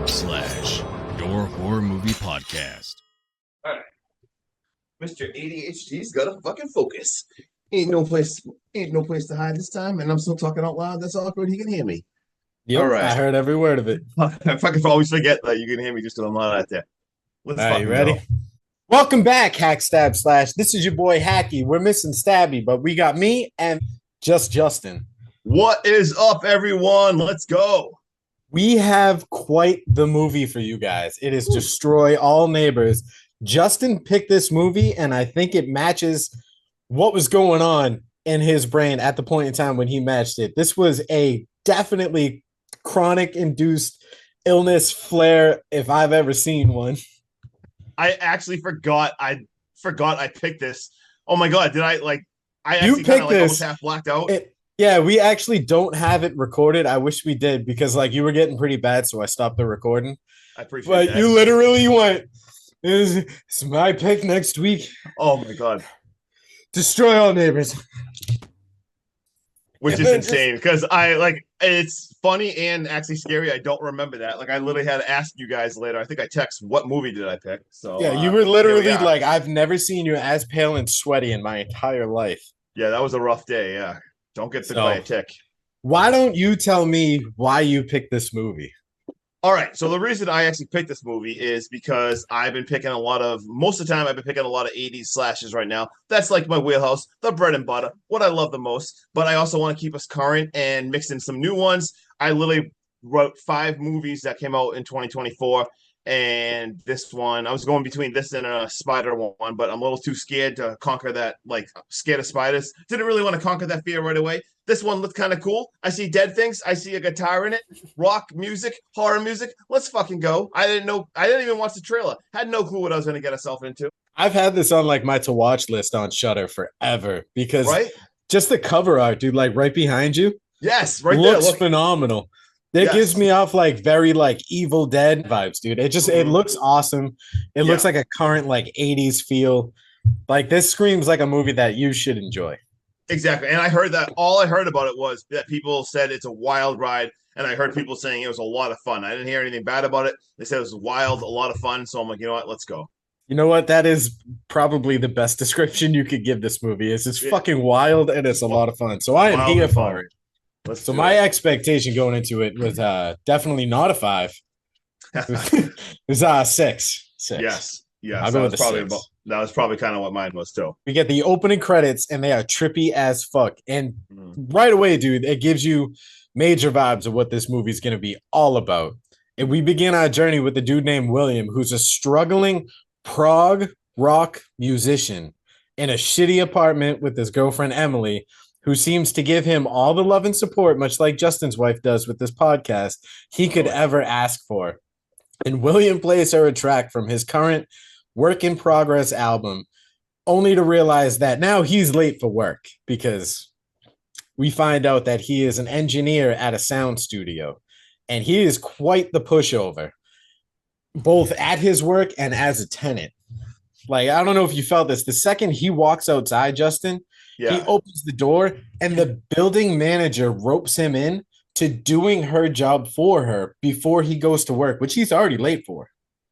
your horror movie podcast. All right. Mr. ADHD's got to fucking focus. Ain't no place to hide this time, and I'm still talking out loud. That's awkward. He can hear me. Yep, All right. I heard every word of it. I fucking always forget that you can hear me just because I'm not out there. Let's Are fucking you ready? go. Welcome back, Hack Stab Slash. This is your boy Hacky. We're missing Stabby, but we got me and just Justin. What is up, everyone? Let's go. We have quite the movie for you guys. It is Destroy All Neighbors. Justin picked this movie, and I think it matches what was going on in his brain at the point in time when he matched it. This was a definitely chronic-induced illness flare, if I've ever seen one. I actually forgot. I picked this. Oh my god! Did I like? I You actually kind of picked this. almost half blacked out. Yeah, we actually don't have it recorded. I wish we did because like you were getting pretty bad, so I stopped the recording. I appreciate But that. you literally went, it's my pick next week. Oh my god! Destroy All Neighbors. Which And is then insane because it's funny and actually scary. I don't remember that. Like I literally had to ask you guys later. I think I text what movie did I pick. So Yeah, you were literally here we are. like, I've never seen you as pale and sweaty in my entire life. Yeah, that was a rough day. Yeah, don't get bit by a tick. Why don't you tell me why you picked this movie? All right. So the reason I actually picked this movie is because I've been picking most of the time I've been picking a lot of 80s slashes right now. That's like my wheelhouse, the bread and butter, what I love the most. But I also want to keep us current and mix in some new ones. I literally wrote 5 movies that came out in 2024. And this one, I was going between this and a spider one, but I'm a little too scared to conquer that, like scared of spiders. Didn't really want to conquer that fear right away. This one looked kind of cool. I see dead things. I see a guitar in it, rock music, horror music. Let's fucking go. I didn't even watch the trailer. Had no clue what I was going to get myself into. I've had this on like my to watch list on Shudder forever because Right? just the cover art, dude, like right behind you, Yes, right there. looks Look. phenomenal. It Yes. gives me off like very like Evil Dead vibes, dude. It Mhm. looks awesome. It looks Yeah. like a current like 80s feel. Like this screams like a movie that you should enjoy. Exactly. And I heard that all I heard about it was that people said it's a wild ride. And I heard people saying it was a lot of fun. I didn't hear anything bad about it. They said it was wild, a lot of fun. So I'm like, you know what? Let's go. You know what? That is probably the best description you could give this movie. It's Yeah. fucking wild and it's a lot of fun. So I am Wild here and for fun. it. Let's So do my it. expectation going into it was definitely not a 5. It was 6. 6. Yes. Yes. I'll That go was with a probably 6. that was probably kind of what mine was too. We get the opening credits and they are trippy as fuck. And Mm. right away, dude, it gives you major vibes of what this movie's going to be all about. And we begin our journey with a dude named William, who's a struggling prog rock musician in a shitty apartment with his girlfriend, Emily, who seems to give him all the love and support, much like Justin's wife does with this podcast, he could ever ask for. And William plays her a track from his current work in progress album, only to realize that now he's late for work because we find out that he is an engineer at a sound studio and he is quite the pushover, both at his work and as a tenant. Like, I don't know if you felt this. The second he walks outside, Justin, Yeah. he opens the door and the building manager ropes him in to doing her job for her before he goes to work, which he's already late for.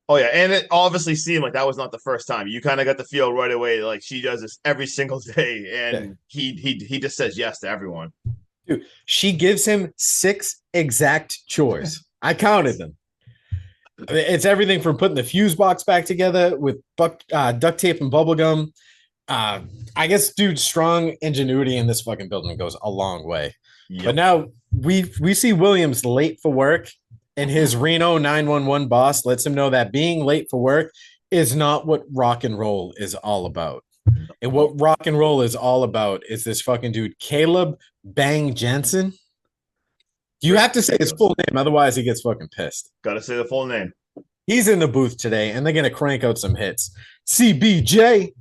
Oh yeah, and it obviously seemed like that was not the first time. You kind of got the feel right away, like she does this every single day, and he just says yes to everyone. Dude, she gives him 6 exact chores. I counted them. It's everything from putting the fuse box back together with duct tape and bubble gum. I guess, dude, strong ingenuity in this fucking building goes a long way. Yep. But now we see Williams late for work, and his Reno 911 boss lets him know that being late for work is not what rock and roll is all about. And what rock and roll is all about is this fucking dude, Caleb Bang Jensen. You have to say his full name, otherwise he gets fucking pissed. Gotta say the full name. He's in the booth today, and they're going to crank out some hits. CBJ.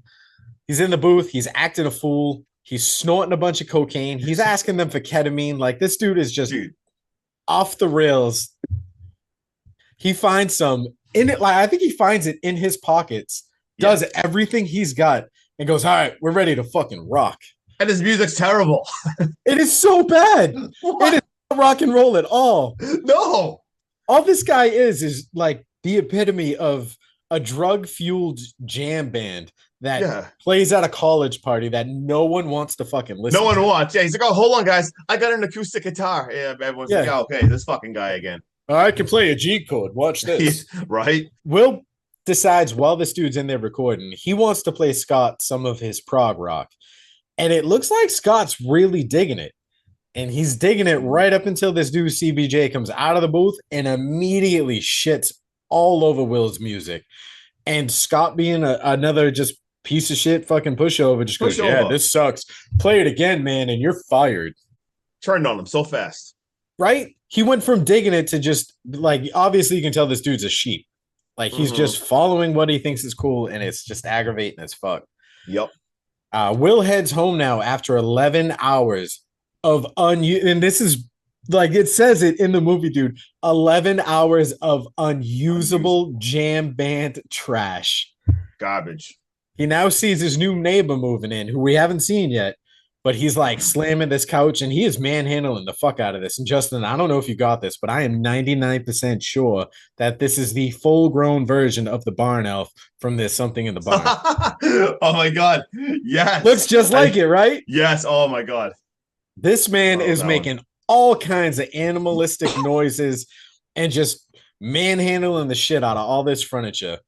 He's in the booth. He's acting a fool. He's snorting a bunch of cocaine. He's asking them for ketamine. Like, this dude is just off the rails. He finds some in it. Like, I think he finds it in his pockets, does everything he's got, and goes, all right, we're ready to fucking rock. And his music's terrible. It is so bad. It is not rock and roll at all. No. All this guy is like the epitome of a drug-fueled jam band that Yeah. plays at a college party that no one wants to fucking listen No one to. wants. Yeah, he's like, oh, hold on, guys. I got an acoustic guitar. Yeah, everyone's like, Yeah. oh, okay, this fucking guy again. I can play a G chord. Watch this. Right? Will decides while this dude's in there recording, he wants to play Scott some of his prog rock. And it looks like Scott's really digging it. And he's digging it right up until this dude CBJ comes out of the booth and immediately shits all over Will's music. And Scott, being another just piece of shit fucking pushover, just goes, yeah, this sucks. Play it again, man, and you're fired. Turned on him so fast. Right? He went from digging it to just like, obviously you can tell this dude's a sheep. Like he's just following what he thinks is cool, and it's just aggravating as fuck. Yep. Will heads home now after 11 hours of and this is like it says it in the movie, dude. 11 hours of unusable jam band trash. Garbage. He now sees his new neighbor moving in, who we haven't seen yet, but he's like slamming this couch and he is manhandling the fuck out of this. And Justin, I don't know if you got this, but I am 99% sure that this is the full-grown version of the barn elf from this Something in the Barn. Oh my God. Yes. Looks just like it, right? Yes. Oh my God. This man is making all kinds of animalistic noises and just manhandling the shit out of all this furniture.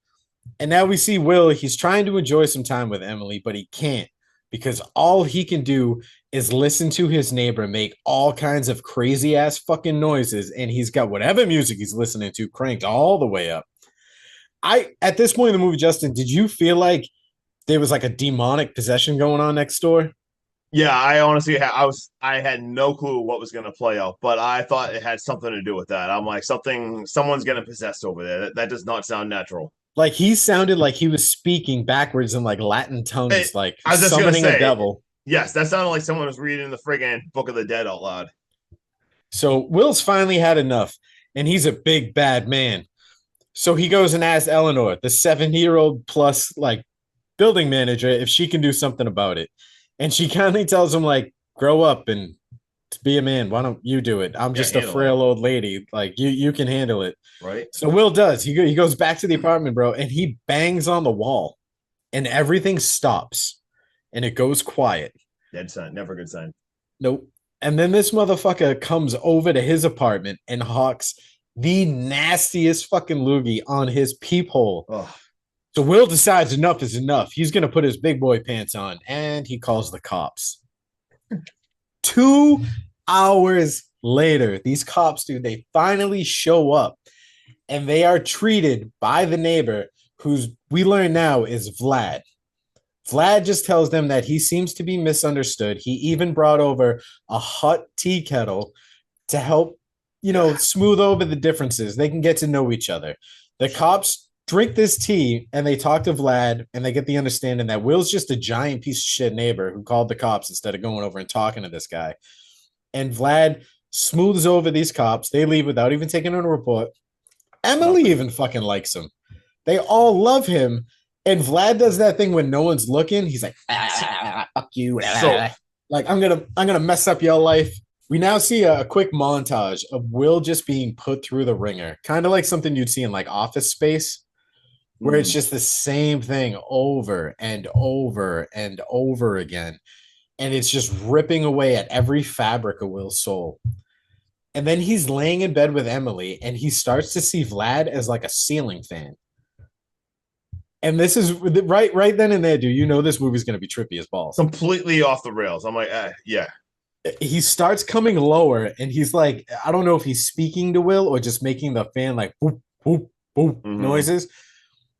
And now we see Will, he's trying to enjoy some time with Emily, but he can't because all he can do is listen to his neighbor make all kinds of crazy ass fucking noises. And he's got whatever music he's listening to cranked all the way up. At this point in the movie, Justin, did you feel like there was like a demonic possession going on next door? Yeah, I honestly I had no clue what was going to play out, but I thought it had something to do with that. I'm like, someone's getting possessed over there. That does not sound natural. Like he sounded like he was speaking backwards in like Latin tongues, like I was just summoning gonna say, a devil. Yes, that sounded like someone was reading the friggin' Book of the Dead out loud. So Will's finally had enough, and he's a big bad man. So he goes and asks Eleanor, the 70-year-old plus like building manager, if she can do something about it. And she kindly tells him, like, grow up and be a man. Why don't you do it? I'm just a frail old lady. Like, you can handle it. Right. So Will does. He goes back to the apartment, bro, and he bangs on the wall, and everything stops, and it goes quiet. Dead sign. Never a good sign. Nope. And then this motherfucker comes over to his apartment and hawks the nastiest fucking loogie on his peephole. Oh. So Will decides enough is enough. He's going to put his big boy pants on, and he calls the cops. 2 hours later, these cops, dude, they finally show up, and they are treated by the neighbor, who's we learn now is Vlad. Vlad just tells them that he seems to be misunderstood. He even brought over a hot tea kettle to help, smooth over the differences. They can get to know each other. The cops drink this tea and they talk to Vlad and they get the understanding that Will's just a giant piece of shit neighbor who called the cops instead of going over and talking to this guy. And Vlad smooths over these cops. They leave without even taking on a report. Emily even fucking likes him. They all love him. And Vlad does that thing when no one's looking. He's like, fuck you. So, like, I'm gonna mess up your life. We now see a quick montage of Will just being put through the ringer. Kind of like something you'd see in like Office Space, where it's just the same thing over and over and over again. And it's just ripping away at every fabric of Will's soul. And then he's laying in bed with Emily and he starts to see Vlad as like a ceiling fan. And this is right then and there, dude. This movie's going to be trippy as balls. Completely off the rails. I'm like, yeah. He starts coming lower and he's like, I don't know if he's speaking to Will or just making the fan like boop, boop, boop noises.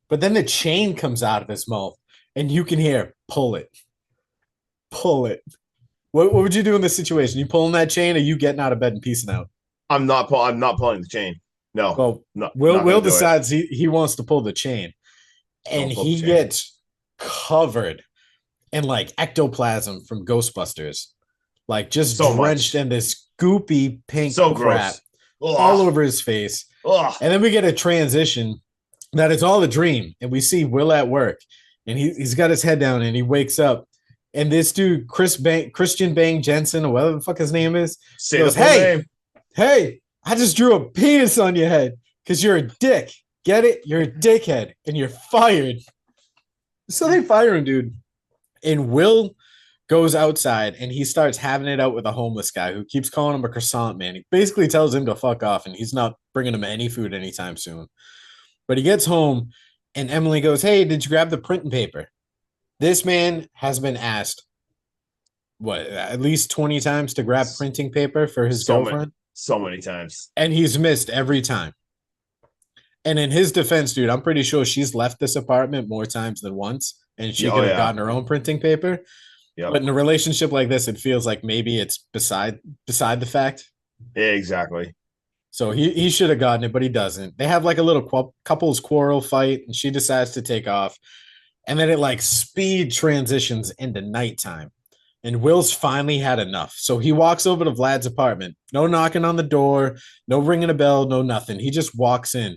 But then the chain comes out of his mouth and you can hear, pull it. Pull it. What would you do in this situation? You pulling that chain or you getting out of bed and peacing out? I'm not pulling the chain. No. Well, no, Will decides he wants to pull the chain. And he gets covered in like ectoplasm from Ghostbusters. Like just drenched in this goopy pink crap all over his face. Ugh. And then we get a transition that it's all a dream. And we see Will at work and he's got his head down and he wakes up. And this dude, Christian Bang Jensen, or whatever the fuck his name is, goes, hey, I just drew a penis on your head because you're a dick. Get it? You're a dickhead and you're fired. So they fire him, dude. And Will goes outside and he starts having it out with a homeless guy who keeps calling him a croissant man. He basically tells him to fuck off and he's not bringing him any food anytime soon. But he gets home and Emily goes, "Hey, did you grab the printing paper?" This man has been asked, at least 20 times to grab printing paper for his girlfriend? So many times. And he's missed every time. And in his defense, dude, I'm pretty sure she's left this apartment more times than once and she could have gotten her own printing paper. Yep. But in a relationship like this, it feels like maybe it's beside the fact. Yeah, exactly. So he should have gotten it, but he doesn't. They have like a little couples quarrel fight, and she decides to take off. And then it like speed transitions into nighttime. And Will's finally had enough. So he walks over to Vlad's apartment. No knocking on the door, no ringing a bell, no nothing. He just walks in.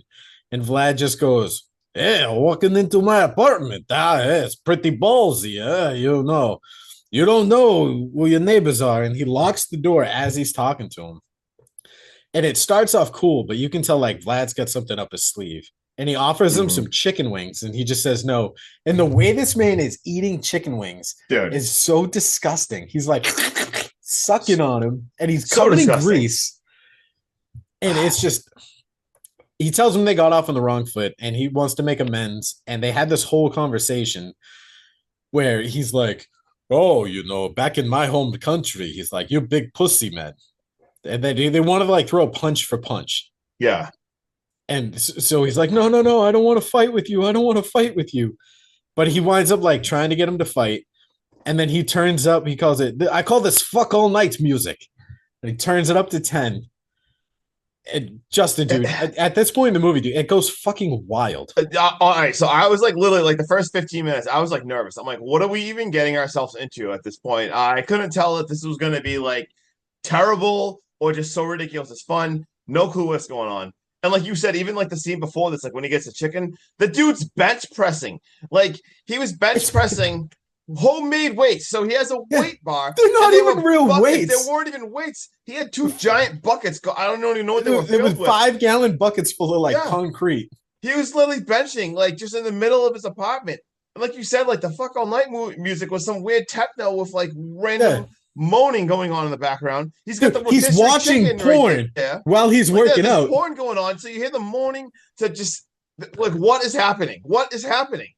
And Vlad just goes, "Yeah, walking into my apartment. It's pretty ballsy. You know. You don't know who your neighbors are." And he locks the door as he's talking to him. And it starts off cool, but you can tell like Vlad's got something up his sleeve. And he offers him some chicken wings, and he just says no. And the way this man is eating chicken wings is so disgusting. He's like sucking on him, and he's covered in grease. And it's just, he tells him they got off on the wrong foot, and he wants to make amends. And they had this whole conversation where he's like, "Oh, you know, back in my home country," he's like, "you're big pussy, man." And they want to like throw a punch for punch. Yeah. And so he's like, no, I don't want to fight with you. I don't want to fight with you. But he winds up like trying to get him to fight. And then he turns up, he calls it, I call this fuck all night music. And he turns it up to 10. And Justin, dude, at this point in the movie, dude, it goes fucking wild. All right. So I was like literally like the first 15 minutes, I was like nervous. I'm like, what are we even getting ourselves into at this point? I couldn't tell if this was going to be like terrible or just so ridiculous it's fun. No clue what's going on. And like you said, even like the scene before this, like when he gets the chicken, the dude's bench pressing. Like he was bench pressing homemade weights. So he has a weight bar. They're not even real buckets. Weights. They weren't even weights. He had 2 giant buckets. I don't even know what they were. It was 5-gallon buckets full of like concrete. He was literally benching like just in the middle of his apartment. And like you said, like the fuck all night music was some weird techno with like random moaning going on in the background. He's got he's watching porn while he's working out. Porn going on, so you hear the moaning to just like, what is happening? What is happening?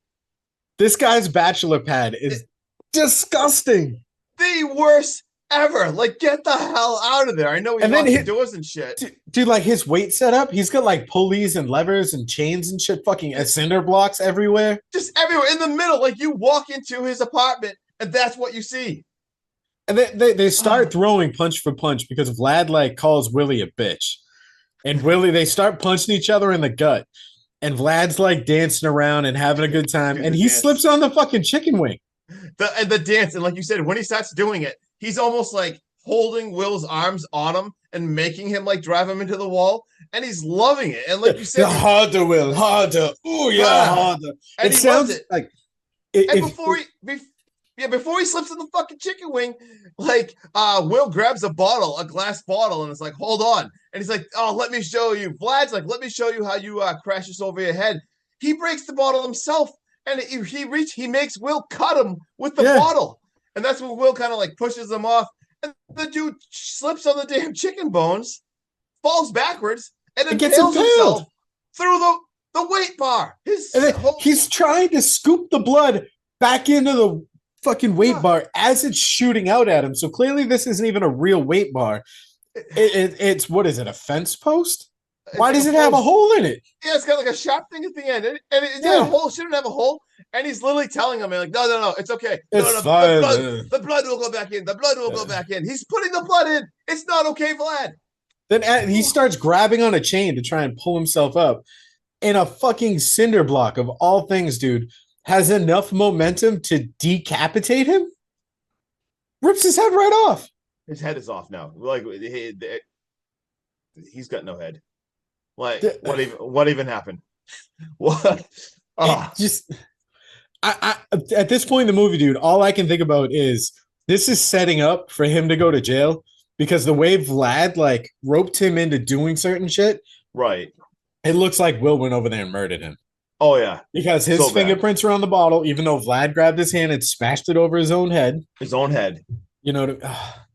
This guy's bachelor pad is disgusting. The worst ever. Like, get the hell out of there. I know he locked the doors and shit. Dude, like his weight setup, he's got like pulleys and levers and chains and shit, fucking cinder blocks everywhere. Just everywhere in the middle. Like you walk into his apartment and that's what you see. And they start throwing punch for punch because Vlad like calls Willie a bitch. And they start punching each other in the gut. And Vlad's like dancing around and having a good time. And he slips on the fucking chicken wing. The dance. And like you said, when he starts doing it, he's almost like holding Will's arms on him and making him like drive him into the wall. And he's loving it. And like you said, harder, Will, harder. Oh yeah, harder. And it sounds like before he slips in the fucking chicken wing, like Will grabs a glass bottle, and it's like, hold on. And he's like, oh, let me show you. Vlad's like, let me show you how you crash this over your head. He breaks the bottle himself, and he makes Will cut him with the bottle. And that's when Will kind of like pushes him off. And the dude slips on the damn chicken bones, falls backwards, and then gets impales himself through the weight bar. He's trying to scoop the blood back into the fucking weight bar as it's shooting out at him. So clearly this isn't even a real weight bar. It's what is it, a fence post? Why does it have a hole in it? Yeah, it's got like a sharp thing at the end. And a hole shouldn't have a hole. And he's literally telling him, like, no, it's okay. The blood will go back in. The blood will go back in. He's putting the blood in. It's not okay, Vlad. Then he starts grabbing on a chain to try and pull himself up. And a fucking cinder block of all things, dude, has enough momentum to decapitate him. Rips his head right off. His head is off now. Like he's got no head. Like what even happened? What? I at this point in the movie, dude, all I can think about is this is setting up for him to go to jail because the way Vlad like roped him into doing certain shit, Right. it looks like Will went over there and murdered him. Oh yeah. Because his So bad. fingerprints were on the bottle, even though Vlad grabbed his hand and smashed it over his own head. His own head. You know,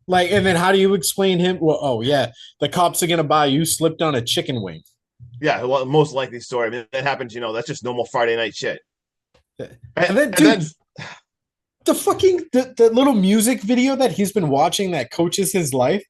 like, and then how do you explain him? Well, oh yeah, the cops are gonna buy you slipped on a chicken wing. Yeah, well, most likely story. I mean, that happens. That's just normal Friday night shit. And then, dude, the fucking the little music video that he's been watching that coaches his life.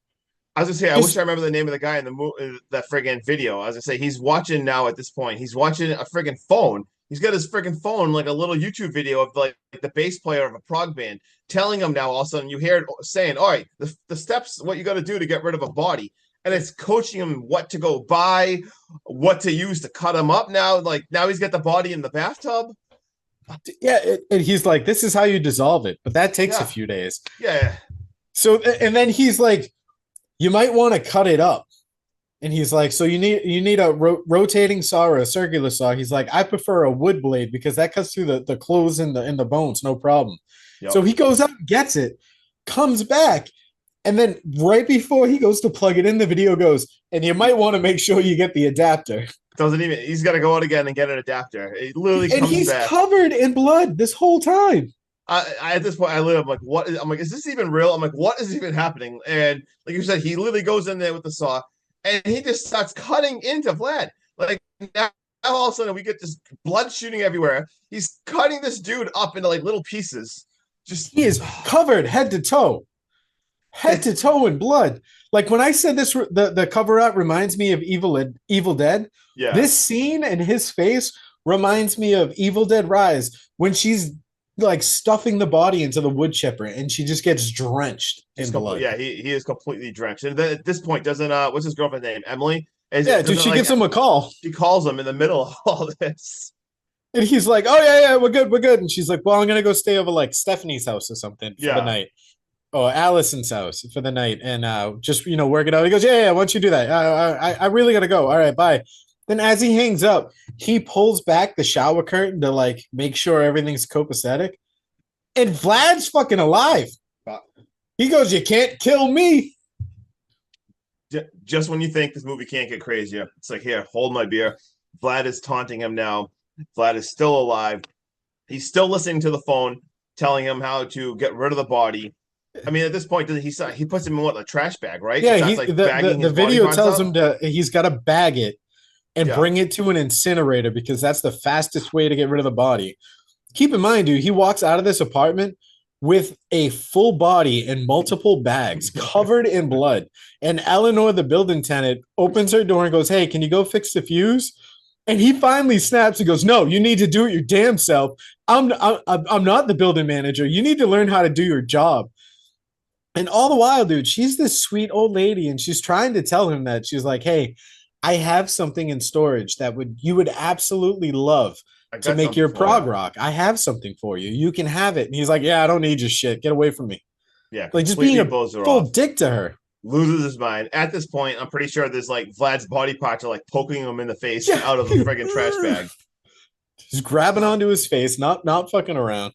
I was gonna say, I wish I remember the name of the guy in the that friggin' video. I was gonna say, he's watching now at this point. He's watching a friggin' phone. He's got his friggin' phone, like a little YouTube video of like the bass player of a prog band, telling him now. All of a sudden, you hear it saying, "All right, the steps, what you got to do to get rid of a body," and it's coaching him what to go buy, what to use to cut him up. Now he's got the body in the bathtub. Yeah, and he's like, "This is how you dissolve it," but that takes a few days. Yeah. So, and then he's like, "You might want to cut it up," and he's like, "So you need a rotating saw or a circular saw?" He's like, "I prefer a wood blade because that cuts through the clothes and the bones, no problem." Yep. So he goes out and gets it, comes back, and then right before he goes to plug it in, the video goes, "And you might want to make sure you get the adapter." He's got to go out again and get an adapter. It literally comes back. And he's covered in blood this whole time. I at this point, I'm like, what? I'm like, is this even real? I'm like, what is even happening? And like you said, he literally goes in there with the saw and he just starts cutting into Vlad. Like now all of a sudden we get this blood shooting everywhere. He's cutting this dude up into like little pieces. He is covered head to toe in blood. Like when I said this, the cover art reminds me of Evil Dead. Yeah. This scene and his face reminds me of Evil Dead Rise when she's like stuffing the body into the wood chipper and she just gets drenched in blood. Yeah, he is completely drenched. And then at this point, doesn't what's his girlfriend's name? Emily? She gives him a call. She calls him in the middle of all this. And he's like, "Oh yeah, we're good. And she's like, "Well, I'm gonna go stay over like Stephanie's house or something for the night. Or Allison's house for the night and just work it out." He goes, yeah, why don't you do that? I really gotta go. All right, bye. Then as he hangs up, he pulls back the shower curtain to like make sure everything's copacetic. And Vlad's fucking alive. He goes, "You can't kill me." Just when you think this movie can't get crazier, it's like, here, hold my beer. Vlad is taunting him now. Vlad is still alive. He's still listening to the phone, telling him how to get rid of the body. I mean, at this point, he puts him in a trash bag, right? Yeah, the video tells him he's got to bag it and bring it to an incinerator because that's the fastest way to get rid of the body. Keep in mind, dude, he walks out of this apartment with a full body and multiple bags covered in blood. And Eleanor, the building tenant, opens her door and goes, "Hey, can you go fix the fuse?" And he finally snaps and goes, "No, you need to do it your damn self. I'm not the building manager. You need to learn how to do your job." And all the while, dude, she's this sweet old lady, and she's trying to tell him that she's like, "Hey, I have something in storage that you would absolutely love to make your prog rock. I have something for you. You can have it." And he's like, "Yeah, I don't need your shit. Get away from me." Yeah, like just being a full dick to her. Loses his mind. At this point, I'm pretty sure there's like Vlad's body parts are like poking him in the face out of the friggin' trash bag. He's grabbing onto his face, not fucking around.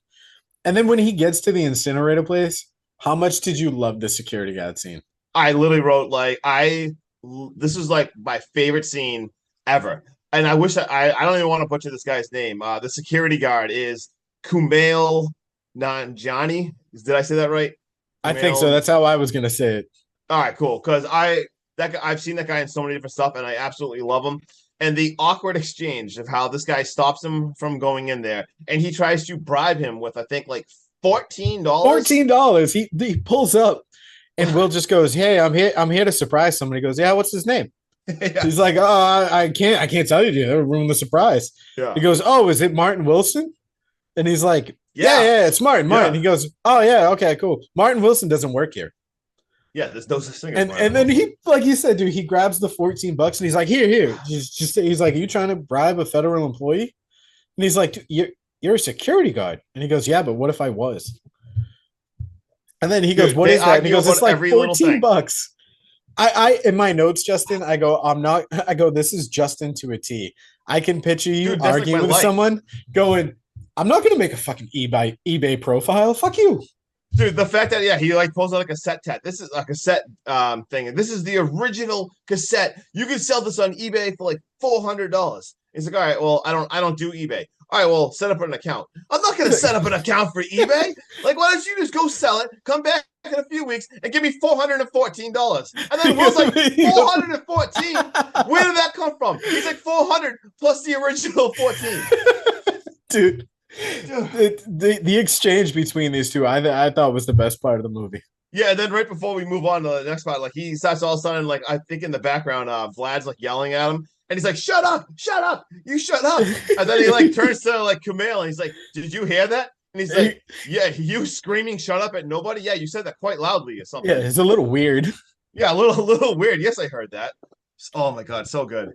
And then when he gets to the incinerator place, how much did you love the security guard scene? I literally wrote this is like my favorite scene ever. And I wish I don't even want to butcher this guy's name. The security guard is Kumail Nanjiani. Did I say that right? Kumail? I think so. That's how I was gonna say it. All right, cool. Because I've seen that guy in so many different stuff, and I absolutely love him. And the awkward exchange of how this guy stops him from going in there, and he tries to bribe him with, I think, like $14. $14. He pulls up, and Will just goes, "Hey, I'm here to surprise somebody." He goes, "Yeah, what's his name?" Yeah. He's like, "Oh, I can't tell you, dude. That would ruin the surprise." Yeah. He goes, "Oh, is it Martin Wilson?" And he's like, Yeah, it's Martin. Yeah. He goes, "Oh yeah, okay, cool. Martin Wilson doesn't work here." Yeah, there's no such thing. And then he, like you said, dude, he grabs the $14 and he's like, here. Just he's like, "Are you trying to bribe a federal employee?" And he's like, "You're a security guard." And he goes, "Yeah, but what if I was?" And then he goes, "What is that?" And he goes, "It's like $14." I in my notes, Justin, I go, "This is Justin to a T." I can picture you arguing with someone going, "I'm not going to make a fucking eBay profile. Fuck you." Dude, the fact that he like pulls out a cassette tat. This is a cassette thing, and this is the original cassette. You can sell this on eBay for like $400. He's like, all right, well, I don't do eBay. All right, well, set up an account. I'm not gonna set up an account for eBay. Like, why don't you just go sell it, come back in a few weeks, and give me $414? And then Will's like, 414? Where did that come from? He's like 400 plus the original 14. Dude. The exchange between these two, I thought was the best part of the movie. Yeah, and then right before we move on to the next part, like he starts all of a sudden, like I think in the background, Vlad's like yelling at him, and he's like, "Shut up, you shut up!" And then he like turns to like Kumail, and he's like, "Did you hear that?" And he's like, "Yeah, you screaming, shut up at nobody. Yeah, you said that quite loudly or something." Yeah, it's a little weird. Yeah, a little weird. Yes, I heard that. Oh my god, so good.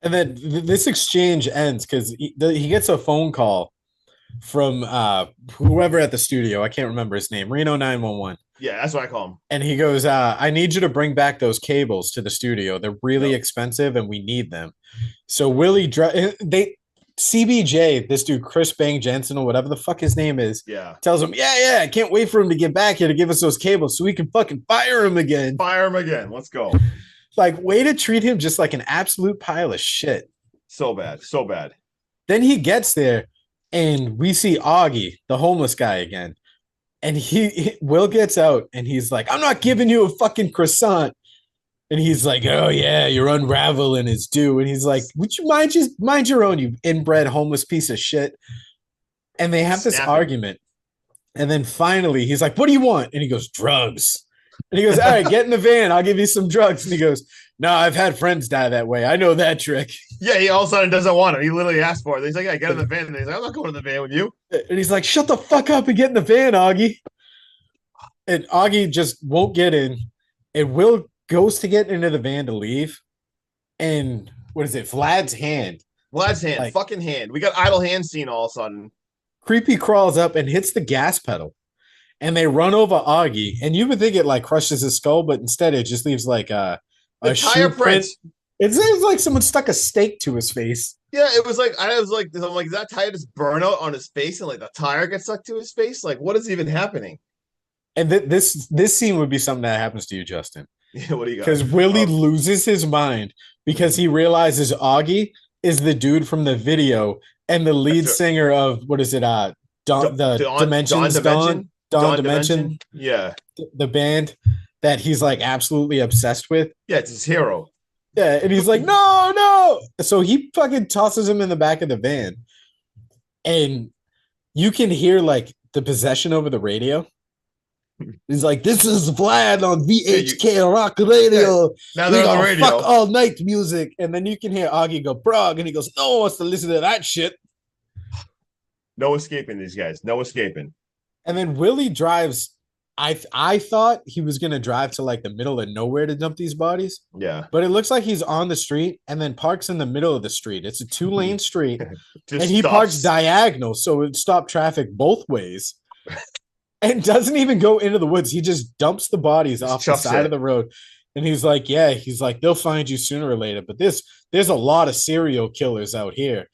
And then this exchange ends because he gets a phone call from whoever at the studio. I can't remember his name. Reno 911. Yeah, that's what I call him. And he goes, I need you to bring back those cables to the studio. They're really expensive and we need them. So Willie, CBJ, this dude, Chris Bang Jensen or whatever the fuck his name is, tells him, yeah, I can't wait for him to get back here to give us those cables so we can fucking fire him again. Let's go. Like, way to treat him just like an absolute pile of shit. So bad. Then he gets there and we see Augie, the homeless guy again. And Will gets out and he's like, I'm not giving you a fucking croissant. And he's like, oh yeah, you're unraveling his due. And he's like, would you mind your own, you inbred homeless piece of shit? And they have this argument. And then finally he's like, what do you want? And he goes, drugs. And he goes, all right, get in the van. I'll give you some drugs. And he goes, no, I've had friends die that way. I know that trick. Yeah, he all of a sudden doesn't want it. He literally asked for it. He's like, yeah, get in the van. And he's like, I'm not going in the van with you. And he's like, shut the fuck up and get in the van, Augie. And Augie just won't get in. And Will goes to get into the van to leave. And what is it? Vlad's hand. Like, fucking hand. We got idle hand scene all of a sudden. Creepy crawls up and hits the gas pedal. And they run over Augie. And you would think it like crushes his skull, but instead it just leaves like a tire print. It seems like someone stuck a stake to his face. Yeah, it was like I'm like, is that tire just burn out on his face and like the tire gets stuck to his face? Like, what is even happening? And this scene would be something that happens to you, Justin. Yeah, what do you got? Because Willie loses his mind because he realizes Augie is the dude from the video and the lead singer of what is it? Dawn Dimension. Yeah, the band that he's like absolutely obsessed with. Yeah, it's his hero. Yeah, and he's like, no. So he fucking tosses him in the back of the van, and you can hear like the possession over the radio. He's like, this is Vlad on VHK Rock Radio. Yeah, now they're on the radio. Fuck all night music. And then you can hear Augie go, prog, and he goes, no one wants to listen to that shit. No escaping these guys. No escaping. And then Willie drives. I thought he was going to drive to like the middle of nowhere to dump these bodies. Yeah. But it looks like he's on the street and then parks in the middle of the street. It's a 2-lane street. And he parks diagonal. So it stopped traffic both ways. And doesn't even go into the woods. He just dumps the bodies off the side of the road. And he's like, they'll find you sooner or later. But there's a lot of serial killers out here.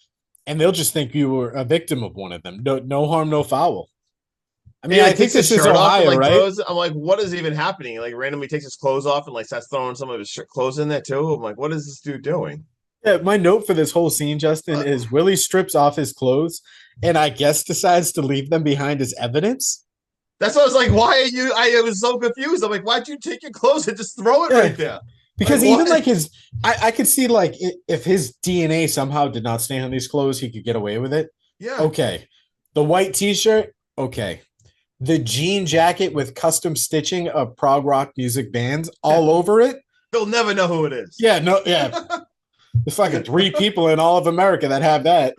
And they'll just think you were a victim of one of them. No harm, no foul. I mean, I think this is Ohio, and, like, right? I'm like, what is even happening? He, like, randomly takes his clothes off and like starts throwing some of his clothes in there too. I'm like, what is this dude doing? Yeah, my note for this whole scene, Justin, is Willie strips off his clothes and I guess decides to leave them behind as evidence. That's what I was like. Why are you? I was so confused. I'm like, why'd you take your clothes and just throw it right there? Because like, even like his, I could see like if his DNA somehow did not stay on these clothes, he could get away with it. Yeah. Okay. The white T-shirt. Okay. The jean jacket with custom stitching of prog rock music bands all over it. They'll never know who it is. Yeah. No. Yeah. There's fucking 3 people in all of America that have that.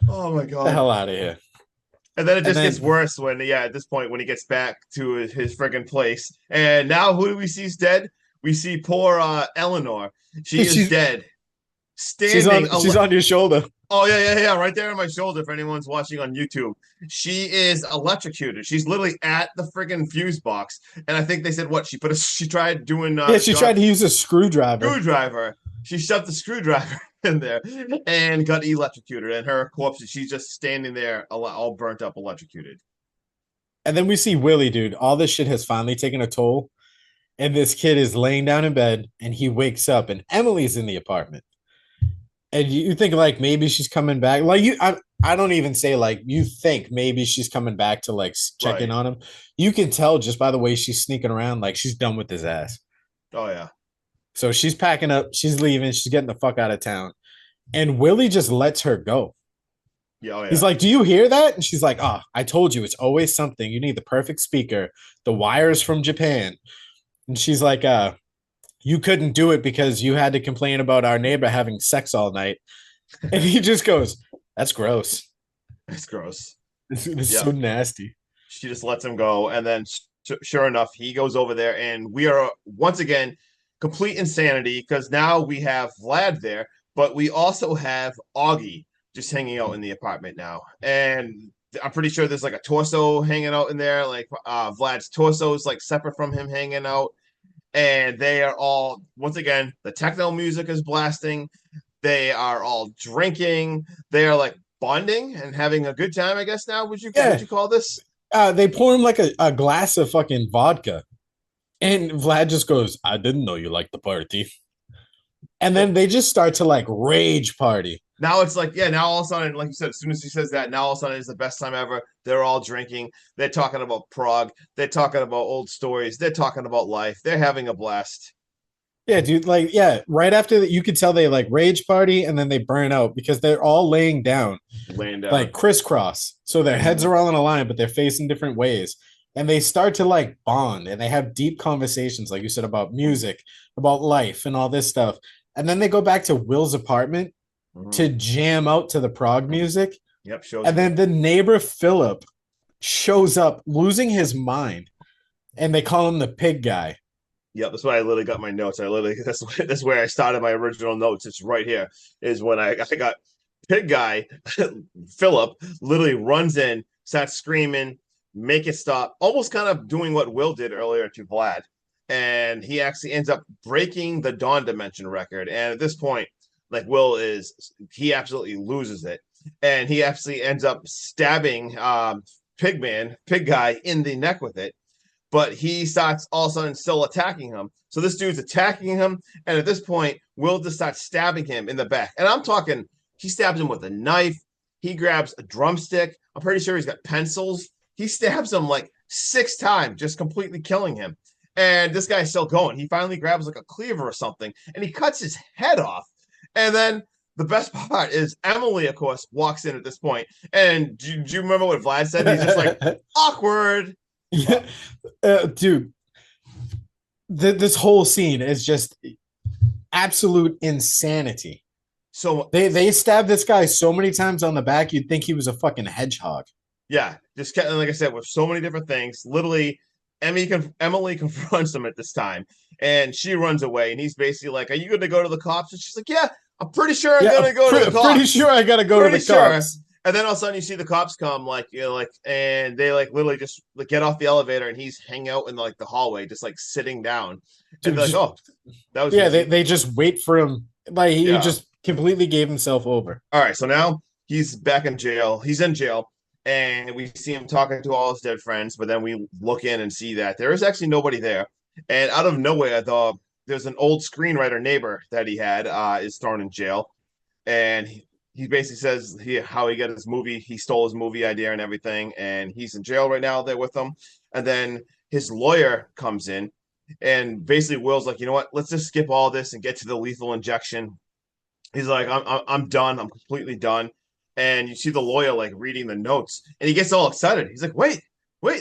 Oh my god. Get the hell out of here. And then it just gets worse when, at this point, when he gets back to his friggin' place. And now who do we see is dead? We see poor Eleanor. She's dead. Standing. She's on your shoulder. Oh, yeah. Right there on my shoulder for anyone's watching on YouTube. She is electrocuted. She's literally at the friggin' fuse box. And I think they said, what? She tried doing... she tried to use a screwdriver. She shoved the screwdriver in there and got electrocuted. And her corpse, she's just standing there all burnt up, electrocuted. And then we see Willie, dude. All this shit has finally taken a toll. And this kid is laying down in bed and he wakes up and Emily's in the apartment. And you think like maybe she's coming back. Like I don't even say like you think maybe she's coming back to like check in Right. on him. You can tell just by the way she's sneaking around, like she's done with his ass. Oh yeah. So she's packing up, she's leaving, she's getting the fuck out of town. And Willie just lets her go. Yeah. Oh He's yeah. like, "Do you hear that?" And she's like, "Oh, I told you, it's always something. You need the perfect speaker. The wires from Japan." And she's like, "You couldn't do it because you had to complain about our neighbor having sex all night." And he just goes, "That's gross. It's gross. It's Yeah. so nasty." She just lets him go, and then sure enough, he goes over there, and we are once again complete insanity because now we have Vlad there, but we also have Augie just hanging out in the apartment now, and I'm pretty sure there's like a torso hanging out in there, like Vlad's torso is like separate from him hanging out, and they are all once again the techno music is blasting. They are all drinking. They are like bonding and having a good time. I guess now would Yeah. you call this? They pour him like a glass of fucking vodka. And Vlad just goes, "I didn't know you liked the party." And then they just start to like rage party. Now it's like, yeah, now all of a sudden, like you said, as soon as he says that, now all of a sudden it's the best time ever. They're all drinking. They're talking about Prague. They're talking about old stories. They're talking about life. They're having a blast. Yeah, dude. Like, yeah, right after that, you could tell they like rage party and then they burn out because they're all laying down Laying down. like crisscross. So their heads are all in a line, but they're facing different ways. And they start to like bond and they have deep conversations, like you said, about music, about life, and all this stuff. And then they go back to Will's apartment to jam out to the prog music. Yep, shows And then the neighbor Philip shows up losing his mind. And they call him the pig guy. Yep, that's why I literally got my notes. That's where I started my original notes. It's right here. Is when I got pig guy Philip literally runs in, starts screaming, make it stop, almost kind of doing what Will did earlier to Vlad. And he actually ends up breaking the Dawn Dimension record. And at this point, like he absolutely loses it. And he actually ends up stabbing pig guy in the neck with it. But he starts all of a sudden still attacking him. So this dude's attacking him. And at this point, Will just starts stabbing him in the back. And I'm talking, he stabs him with a knife. He grabs a drumstick. I'm pretty sure he's got pencils. He stabs him like 6 times, just completely killing him. And this guy's still going. He finally grabs like a cleaver or something, and he cuts his head off. And then the best part is Emily, of course, walks in at this point. And do you remember what Vlad said? He's just like, awkward. Yeah. Dude, this whole scene is just absolute insanity. So they stabbed this guy so many times on the back, you'd think he was a fucking hedgehog. yeah, just like I said, with so many different things. Literally, Emily confronts him at this time, and she runs away. And he's basically like, "Are you going to go to the cops?" And she's like, "Yeah, I'm pretty sure I'm going to go to the cops. Pretty sure I got to go to the cops." And then all of a sudden, you see the cops come, like and they like literally just like, get off the elevator, and he's hanging out in like the hallway, just like sitting down. And they're like, "Oh, that was yeah." They just wait for him. Like he just completely gave himself over. All right, so now he's back in jail. He's in jail. And we see him talking to all his dead friends, but then we look in and see that there is actually nobody there. And out of nowhere, there's an old screenwriter neighbor that he had is thrown in jail. And he basically says how he got his movie. He stole his movie idea and everything. And he's in jail right now there with them. And then his lawyer comes in. And basically Will's like, you know what? Let's just skip all this and get to the lethal injection. He's like, I'm done. I'm completely done. And you see the lawyer like reading the notes, and he gets all excited. He's like, wait,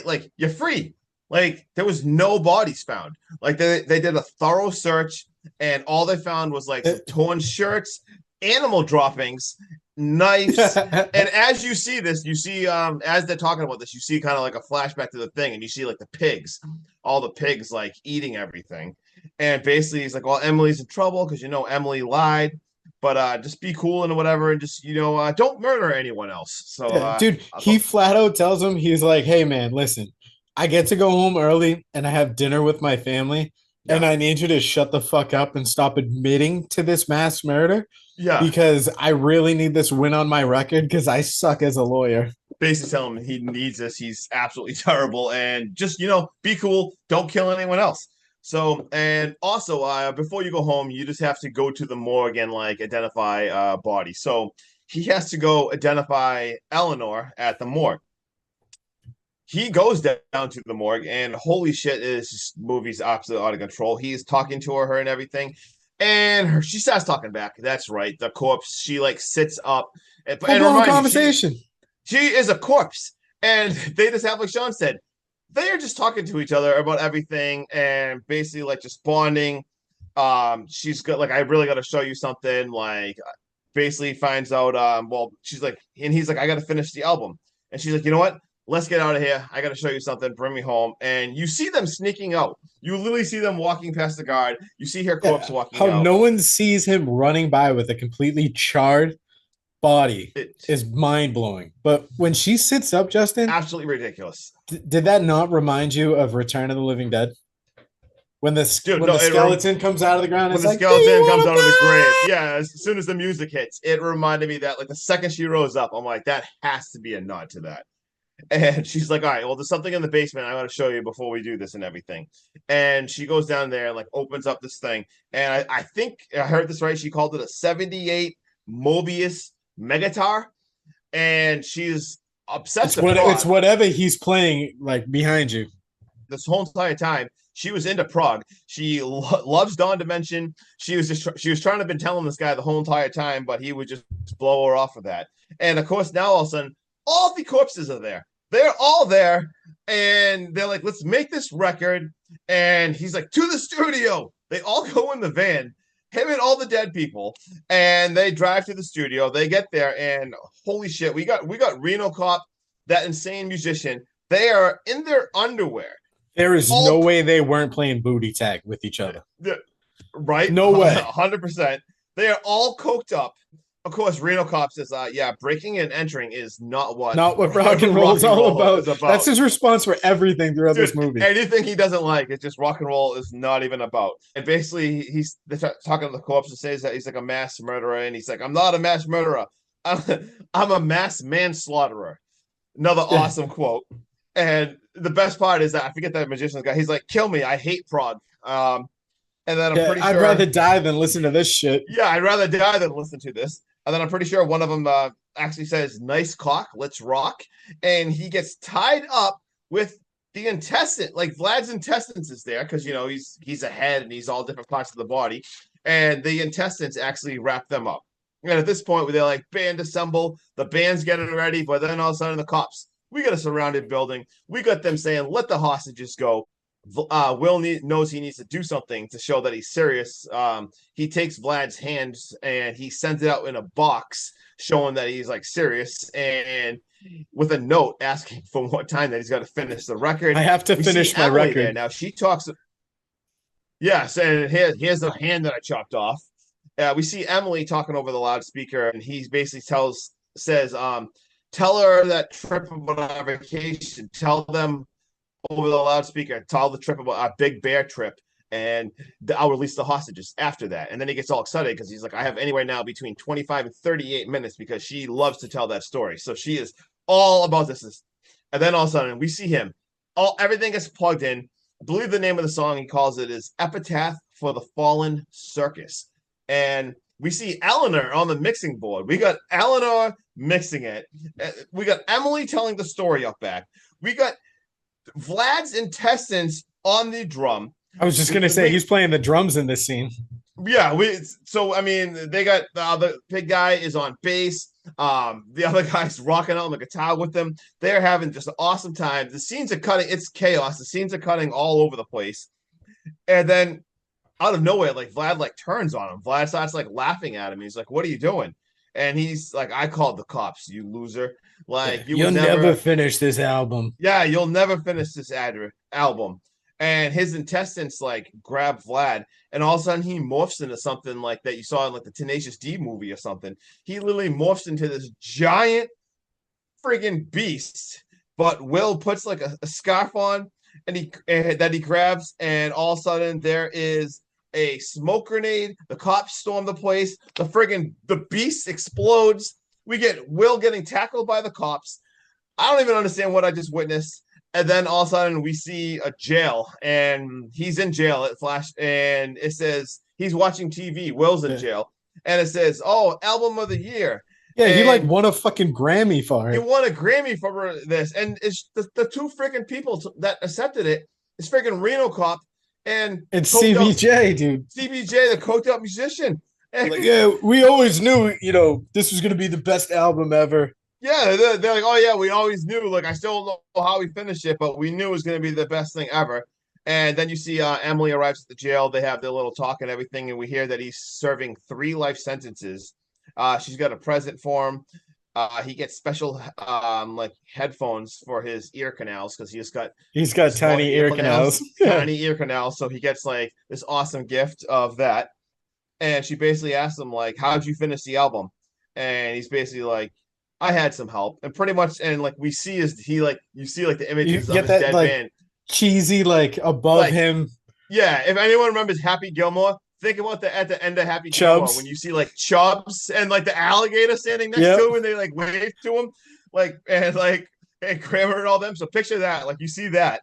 like you're free. Like there was no bodies found. Like they did a thorough search, and all they found was like some torn shirts, animal droppings, knives. And as you see this, you see as they're talking about this, you see kind of like a flashback to the thing, and you see like the pigs, all the pigs like eating everything. And basically he's like, well, Emily's in trouble because Emily lied. But just be cool and whatever, and just don't murder anyone else. So, dude, he flat out tells him, he's like, "Hey, man, listen, I get to go home early and I have dinner with my family. And I need you to shut the fuck up and stop admitting to this mass murder Yeah. because I really need this win on my record because I suck as a lawyer. Basically tell him he needs this. He's absolutely terrible. And just, be cool. Don't kill anyone else. So, and also, before you go home, you just have to go to the morgue and like identify body. So he has to go identify Eleanor at the morgue. He goes down to the morgue, and holy shit, this movie's absolutely out of control. He's talking to her and everything, and she starts talking back. That's right, the corpse. She like sits up, and Full-blown conversation. She is a corpse, and they just have, like Sean said, they are just talking to each other about everything, and basically like just bonding. She's got like, I really got to show you something. Like, basically finds out. Well, she's like, and he's like, I got to finish the album, and she's like, you know what? Let's get out of here. I got to show you something. Bring me home. And you see them sneaking out. You literally see them walking past the guard. You see her corpse walking out. How no one sees him running by with a completely charred body is mind-blowing. But when she sits up, Justin, absolutely ridiculous. Did that not remind you of Return of the Living Dead? When the skeleton comes out of the ground, when the skeleton comes out of the grave. Yeah, as soon as the music hits, it reminded me that like the second she rose up, I'm like, that has to be a nod to that. And she's like, all right, well, there's something in the basement I want to show you before we do this and everything. And she goes down there and like opens up this thing. And I think I heard this right. She called it a 78 Mobius Megatar. And she's obsessed with it's whatever he's playing like behind you. This whole entire time, she was into prog. She loves Dawn Dimension. She was trying to been telling this guy the whole entire time, but he would just blow her off with that. And of course, now all of a sudden, all the corpses are there. They're all there. And they're like, let's make this record. And he's like, to the studio. They all go in the van, him and all the dead people. And they drive to the studio. They get there. And holy shit, we got Reno Cop, that insane musician. They are in their underwear. There is no way they weren't playing booty tag with each other. Right? No way. 100%. They are all coked up. Of course, Reno Cop says, breaking and entering is not what rock and roll is all about. That's his response for everything throughout this movie. Anything he doesn't like, it's just rock and roll is not even about. And basically, they're talking to the corpse and says that he's like a mass murderer. And he's like, I'm not a mass murderer. I'm a mass manslaughterer. Another awesome quote. And the best part is that I forget that magician's guy. He's like, kill me. I hate prog. And then I'm pretty sure I'd rather die than listen to this shit. Yeah, I'd rather die than listen to this. And then I'm pretty sure one of them actually says, nice cock, let's rock. And he gets tied up with the intestine. Like Vlad's intestines is there because, he's a head and he's all different parts of the body. And the intestines actually wrap them up. And at this point, they're like, band assemble. The band's getting ready. But then all of a sudden, the cops, we got a surrounded building. We got them saying, let the hostages go. Will knows he needs to do something to show that he's serious. He takes Vlad's hands and he sends it out in a box, showing that he's like serious, and with a note asking for what time that he's got to finish the record. I have to finish my record. There. Now she talks. Yes, and here's the hand that I chopped off. We see Emily talking over the loudspeaker, and he basically says, tell her that trip about our vacation. Tell them over the loudspeaker, tell the trip about our Big Bear trip, and I'll release the hostages after that. And then he gets all excited because he's like, I have anywhere now between 25 and 38 minutes because she loves to tell that story. So she is all about this. And then all of a sudden we see him. Everything gets plugged in. I believe the name of the song he calls it is Epitaph for the Fallen Circus. And we see Eleanor on the mixing board. We got Eleanor mixing it. We got Emily telling the story up back. We got Vlad's intestines on the drum. I was just gonna say he's playing the drums in this scene. Yeah, they got the other big guy is on bass. The other guy's rocking out on the guitar with them. They're having just an awesome time. The scenes are cutting, it's chaos. The scenes are cutting all over the place. And then out of nowhere, like Vlad like turns on him. Vlad starts like laughing at him. He's like, what are you doing? And he's like, I called the cops, you loser. Like you'll never finish this album. Yeah, you'll never finish this album. And his intestines like grab Vlad, and all of a sudden he morphs into something like that you saw in like the Tenacious D movie or something. He literally morphs into this giant friggin' beast. But Will puts like a scarf on, that he grabs, and all of a sudden there is a smoke grenade. The cops storm the place. The beast explodes. We get Will getting tackled by the cops. I don't even understand what I just witnessed. And then all of a sudden we see a jail, and he's in jail at Flash, and it says he's watching TV. Will's in jail, and it says, "Oh, album of the year." Yeah, he like And won a fucking Grammy for he it. won a Grammy for this, and it's the two freaking people that accepted it is freaking Reno Cop and It's CBJ, dude. CBJ, the coked up musician. And Like, yeah, we always knew, this was gonna be the best album ever. yeah, they're like, oh yeah, we always knew. Like, I still don't know how we finished it, but we knew it was going to be the best thing ever. And then you see Emily arrives at the jail. They have their little talk and everything, and we hear that he's serving 3 life sentences. She's got a present for him. He gets special like headphones for his ear canals because he's got tiny ear canals. Tiny ear canals. So he gets like this awesome gift of that. And she basically asks him like, "How'd you finish the album?" And he's basically like, "I had some help," and pretty much, and like we see is you see like the images You of get his that dead like man, cheesy like above like him. yeah. If anyone remembers Happy Gilmore, think about at the end of Happy Gilmore when you see like Chubbs and like the alligator standing next to him, and they like wave to him, and Kramer and all them. So picture that, like you see that.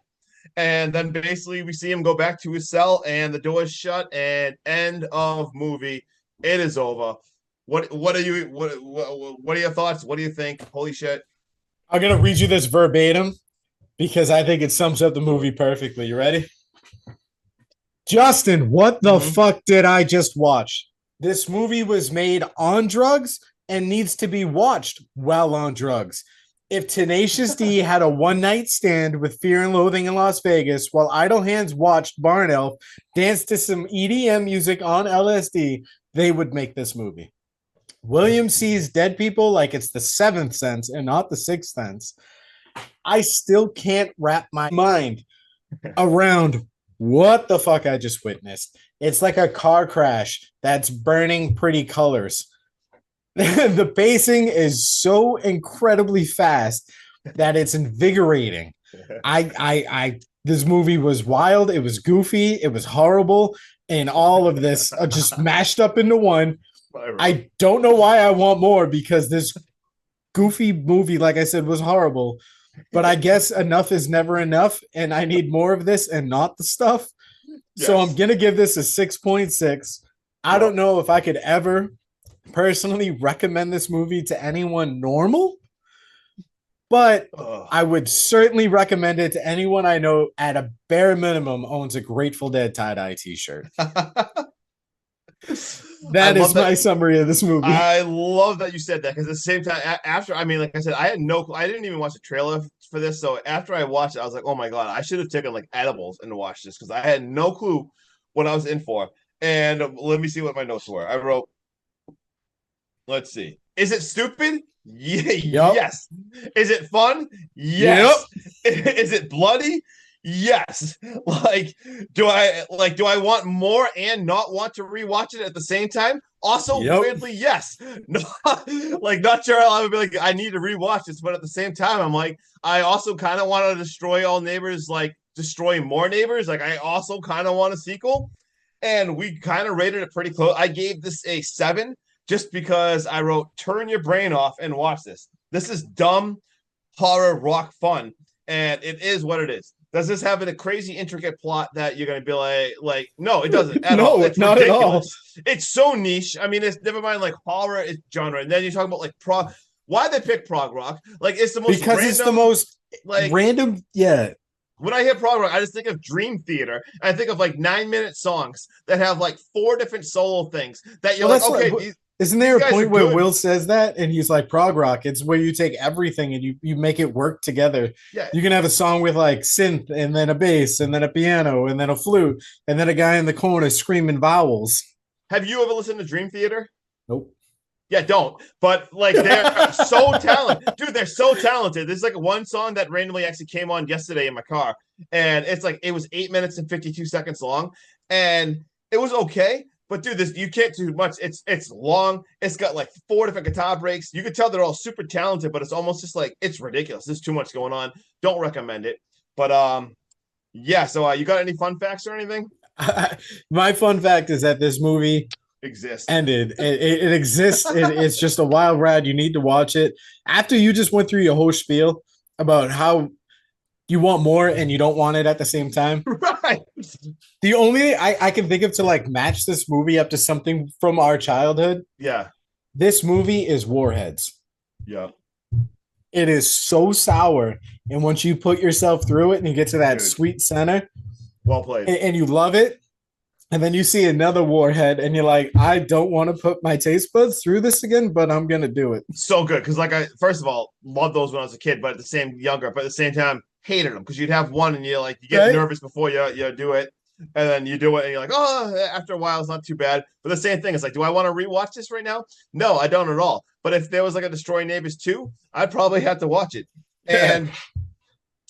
And then basically we see him go back to his cell, and the door is shut, and end of movie. It is over. What are your thoughts? What do you think? Holy shit. I'm gonna read you this verbatim because I think it sums up the movie perfectly. You ready? Justin, what the fuck did I just watch? This movie was made on drugs and needs to be watched while on drugs. If Tenacious D had a one-night stand with Fear and Loathing in Las Vegas while Idle Hands watched Barn Elf dance to some EDM music on LSD, they would make this movie. William sees dead people like it's the 7th sense and not the 6th sense. I still can't wrap my mind around what the fuck I just witnessed. It's like a car crash that's burning pretty colors. The pacing is so incredibly fast that it's invigorating. This movie was wild, it was goofy, it was horrible, and all of this just mashed up into one. I don't know why I want more because this goofy movie, like I said, was horrible. But I guess enough is never enough, and I need more of this and not the stuff. Yes. So I'm gonna give this a 6.6. I don't know if I could ever personally recommend this movie to anyone normal, but I would certainly recommend it to anyone I know at a bare minimum owns a Grateful Dead tie-dye t-shirt. That is my summary of this movie. I love that you said that because at the same time, after, I mean, like I said, I didn't even watch the trailer for this. So after I watched it, I was like, oh my God, I should have taken like edibles and watched this because I had no clue what I was in for. And let me see what my notes were. I wrote, let's see. Is it stupid? Yes. Is it fun? Yes. Yep. Is it bloody? Yes. Do I want more and not want to rewatch it at the same time? Also, weirdly, yes. No, not sure I'll ever be like, I need to rewatch this, but at the same time, I'm like, I also kind of want to destroy all neighbors, like destroy more neighbors. Like, I also kind of want a sequel. And we kind of rated it pretty close. I gave this a 7 just because I wrote, turn your brain off and watch this. This is dumb horror rock fun. And it is what it is. Does this have a crazy intricate plot that you're going to be like, no, it doesn't at all. It's not ridiculous. At all. It's so niche. I mean, it's never mind like horror is genre. And then you talk about like prog. Why they pick prog rock? Like it's the most because random, it's the most like random. Yeah. When I hear prog rock, I just think of Dream Theater. I think of like 9-minute songs that have like 4 different solo things that you're okay. Isn't there a point where Will says that and he's like, prog rock, it's where you take everything and you make it work together. Yeah. You can have a song with like synth and then a bass and then a piano and then a flute and then a guy in the corner screaming vowels. Have you ever listened to Dream Theater? Nope. Yeah, don't. But like they're so talented. Dude, they're so talented. There's like one song that randomly actually came on yesterday in my car. And it's like it was 8 minutes and 52 seconds long. And it was okay. But dude, this you can't do much. It's long. It's got like 4 different guitar breaks. You could tell they're all super talented, but it's almost just like it's ridiculous. There's too much going on. Don't recommend it. But Yeah. So you got any fun facts or anything? My fun fact is that this movie Exist. ended. It exists. It's just a wild ride. You need to watch it. After you just went through your whole spiel about how you want more and you don't want it at the same time. Right. The only thing I can think of to like match this movie up to something from our childhood, Yeah. this movie is Warheads. Yeah. It is so sour. And once you put yourself through it and you get to that Dude. sweet center Well played. and you love it, and then you see another Warhead and you're like, I don't want to put my taste buds through this again, but I'm going to do it. So good. Because like I first of all, loved those when I was a kid, but at the same time, hated them because you'd have one and you're like you get Right? nervous before you do it. And then you do it and you're like, oh, after a while, it's not too bad. But the same thing is like, do I want to rewatch this right now? No, I don't at all. But if there was like a Destroy Neighbors 2, I'd probably have to watch it. And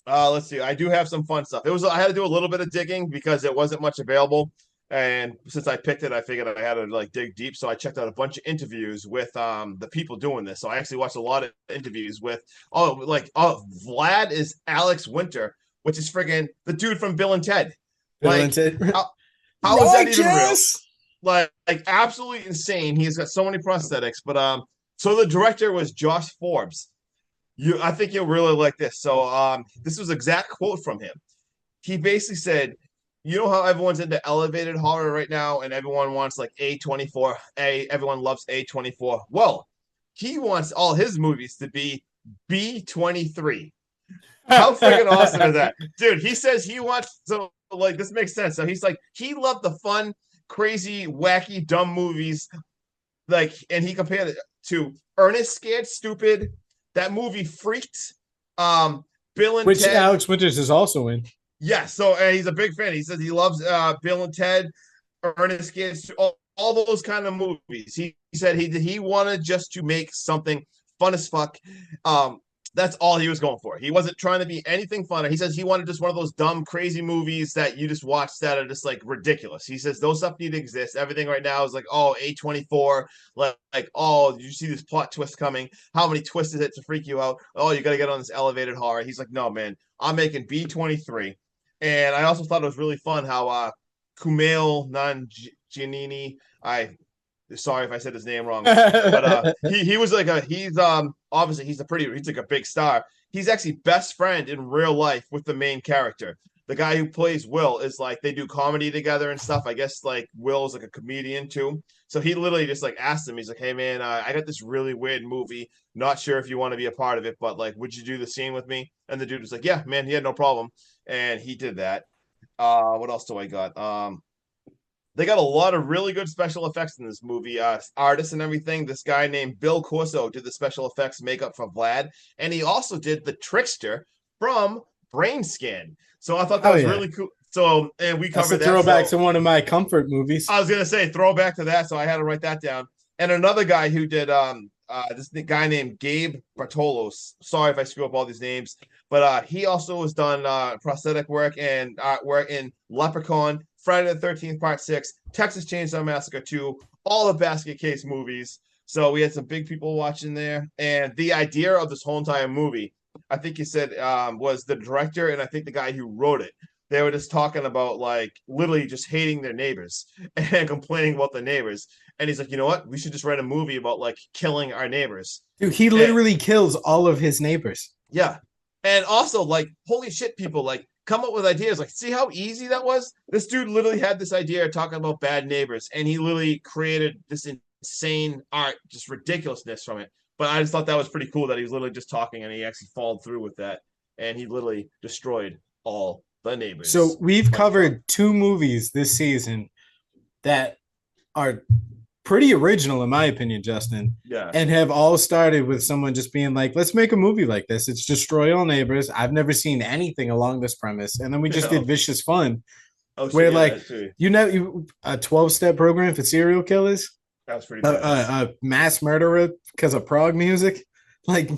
let's see, I do have some fun stuff. I had to do a little bit of digging because there wasn't much available. And since I picked it, I figured I had to like dig deep. So I checked out a bunch of interviews with the people doing this. So I actually watched a lot of interviews with Vlad is Alex Winter, which is friggin' the dude from Bill and Ted. Like, how is that even real? Like absolutely insane. He's got so many prosthetics. But so the director was Josh Forbes. I think you'll really like this. So this was exact quote from him. He basically said, you know how everyone's into elevated horror right now, and everyone wants like A24. Everyone loves A24. Well, he wants all his movies to be B23. How freaking awesome is that, dude? He says he wants like this makes sense. So he's like he loved the fun, crazy, wacky, dumb movies, like, and he compared it to Ernest Scared Stupid, that movie Freaked, Bill and Which Ted. Alex Winters is also in. Yeah, so he's a big fan. He says he loves Bill and Ted, Ernest Scared, all those kind of movies. He said he wanted just to make something fun as fuck. That's all he was going for. He wasn't trying to be anything funner. He says he wanted just one of those dumb, crazy movies that you just watch that are just like ridiculous. He says those stuff need to exist. Everything right now is like, oh, A24, like oh, did you see this plot twist coming? How many twists is it to freak you out? Oh, you got to get on this elevated horror. He's like, no, man, I'm making B23. And I also thought it was really fun how Kumail Nanjiani, sorry if I said his name wrong, but he was like he's obviously he's like a big star. He's actually best friend in real life with the main character. The guy who plays Will is like they do comedy together and stuff. I guess like Will's like a comedian too. So he literally just like asked him, he's like, hey man, I got this really weird movie. Not sure if you want to be a part of it, but like, would you do the scene with me? And the dude was like, yeah, man, he had no problem. And he did that. What else do I got? They got a lot of really good special effects in this movie. Artists and everything. This guy named Bill Corso did the special effects makeup for Vlad, and he also did the Trickster from Brain Scan. So I thought that was really cool. So, and we covered that. Throwback to one of my comfort movies. I was gonna say throwback to that, so I had to write that down. And another guy who did this guy named Gabe Bartolos. Sorry if I screw up all these names, but he also has done prosthetic work and artwork in Leprechaun, Friday the 13th Part 6, Texas Chainsaw Massacre 2, all the Basket Case movies. So we had some big people watching there. And the idea of this whole entire movie, I think you said, was the director and I think the guy who wrote it. They were just talking about like literally just hating their neighbors and complaining about the neighbors. And he's like, you know what? We should just write a movie about like killing our neighbors. Dude, he literally kills all of his neighbors. Yeah. And also, like, holy shit, people, like, come up with ideas. Like, see how easy that was? This dude literally had this idea of talking about bad neighbors, and he literally created this insane art, just ridiculousness from it. But I just thought that was pretty cool that he was literally just talking, and he actually followed through with that, and he literally destroyed all the neighbors. So we've covered 2 movies this season that are pretty original, in my opinion, Justin. Yeah. And have all started with someone just being like, let's make a movie like this. It's destroy all neighbors. I've never seen anything along this premise. And then we just did Vicious Fun, where you know, a 12-step program for serial killers. That was pretty bad. A mass murderer because of prog music. Like,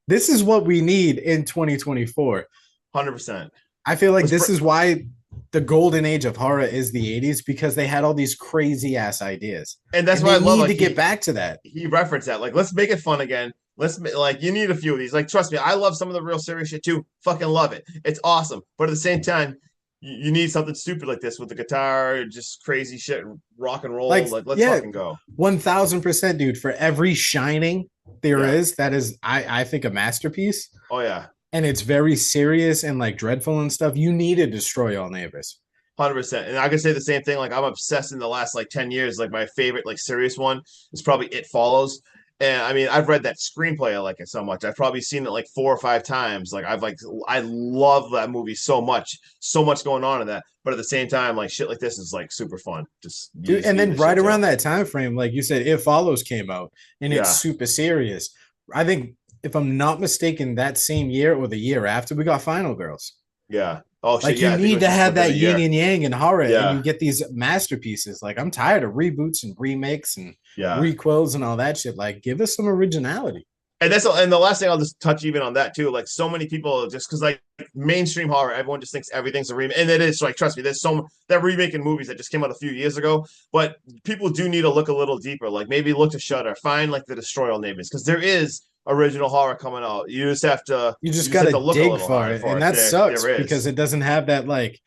this is what we need in 2024. 100%. I feel like this is why the golden age of horror is the 80s, because they had all these crazy ass ideas. And that's why I love to get back to that. He referenced that. Like, let's make it fun again. You need a few of these. Like, trust me, I love some of the real serious shit too. Fucking love it. It's awesome. But at the same time, you need something stupid like this with the guitar, just crazy shit, rock and roll. Like, Like, let's yeah, fucking go. 1000%, dude. For every Shining there Yeah. is, that is, I think, a masterpiece. Oh yeah, And it's very serious and like dreadful and stuff. You need to destroy all neighbors. 100%. And I can say the same thing. Like I'm obsessed in the last like 10 years. Like my favorite like serious one is probably It Follows. And I mean, I've read that screenplay. I like it so much. I've probably seen it like 4 or 5 times. Like I love that movie so much. So much going on in that. But at the same time, like shit like this is like super fun. Just Dude, and then right around that time frame, like you said, It Follows came out and it's super serious. I think, if I'm not mistaken, that same year or the year after, we got Final Girls. Yeah. Oh shit. Like Yeah, you need to have that yin and yang in horror, Yeah. and you get these masterpieces. Like I'm tired of reboots and remakes and Yeah. requels and all that shit. Like give us some originality. And the last thing I'll just touch even on that too. Like so many people just because like mainstream horror, everyone just thinks everything's a remake, and it is. Like trust me, there's they're remaking movies that just came out a few years ago. But people do need to look a little deeper. Like maybe look to Shudder, find like the Destroy All Neighbors, because there is original horror coming out. You just have to. You just got to look dig for it, and that sucks there because it doesn't have that like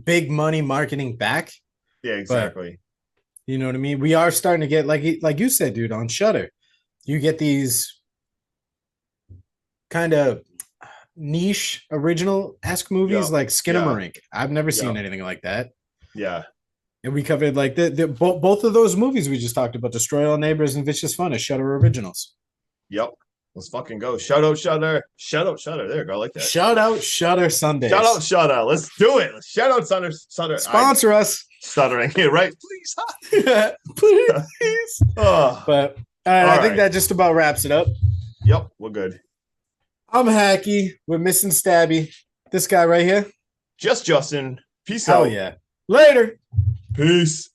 big money marketing back. Yeah, exactly. But, you know what I mean? We are starting to get like you said, dude, on Shudder, you get these kind of niche original-esque movies like Skinamarink. I've never seen anything like that. Yeah. And we covered like both of those movies we just talked about, Destroy All Neighbors and Vicious Fun, as Shudder originals. Yep. Let's fucking go. Shout out Shudder. Shout out Shudder. There you go. I like that. Shout out Shudder Sundays. Shout out Shudder. Let's do it. Shout out Shudder. Sponsor us. Stuttering here, right? Please. Please. Oh. But I think that just about wraps it up. Yep. We're good. I'm Hacky. We're missing Stabby. This guy right here. Just Justin. Peace Hell out. yeah. Later. Peace.